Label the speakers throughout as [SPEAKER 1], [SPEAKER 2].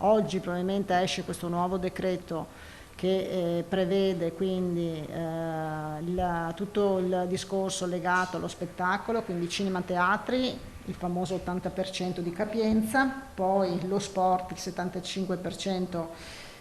[SPEAKER 1] Oggi probabilmente esce questo nuovo decreto che prevede quindi tutto il discorso legato allo spettacolo, quindi cinema, teatri, il famoso 80% di capienza, poi lo sport, il 75%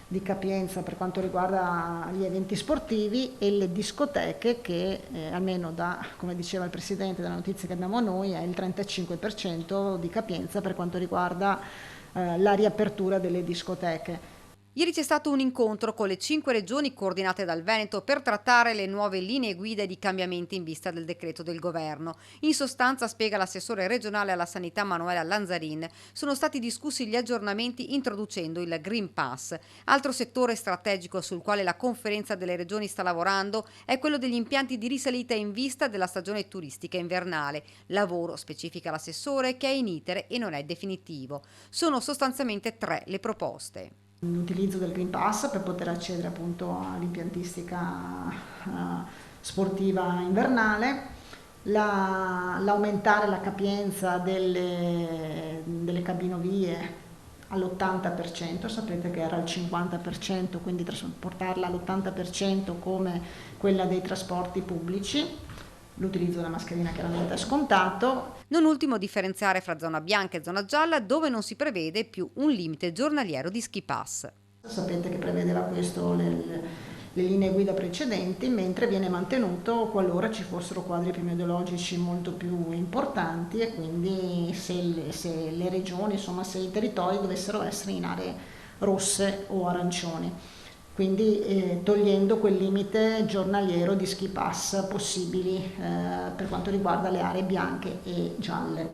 [SPEAKER 1] di capienza per quanto riguarda gli eventi sportivi, e le discoteche che almeno da, come diceva il Presidente, dalla notizia che abbiamo noi, è il 35% di capienza per quanto riguarda la riapertura delle discoteche.
[SPEAKER 2] Ieri c'è stato un incontro con le 5 regioni coordinate dal Veneto per trattare le nuove linee guida di cambiamenti in vista del decreto del governo. In sostanza, spiega l'assessore regionale alla sanità Manuela Lanzarin, sono stati discussi gli aggiornamenti introducendo il Green Pass. Altro settore strategico sul quale la conferenza delle regioni sta lavorando è quello degli impianti di risalita in vista della stagione turistica invernale. Lavoro, specifica l'assessore, che è in itere e non è definitivo. Sono sostanzialmente 3 le proposte.
[SPEAKER 1] L'utilizzo del Green Pass per poter accedere appunto all'impiantistica sportiva invernale, l'aumentare la capienza delle cabinovie all'80%, sapete che era al 50%, quindi portarla all'80% come quella dei trasporti pubblici. L'utilizzo della mascherina chiaramente è scontato.
[SPEAKER 2] Non ultimo differenziare fra zona bianca e zona gialla, dove non si prevede più un limite giornaliero di ski pass.
[SPEAKER 1] Sapete che prevedeva questo le linee guida precedenti, mentre viene mantenuto qualora ci fossero quadri epidemiologici molto più importanti, e quindi se le regioni, insomma se i territori dovessero essere in aree rosse o arancioni. Quindi togliendo quel limite giornaliero di ski pass possibili per quanto riguarda le aree bianche e gialle.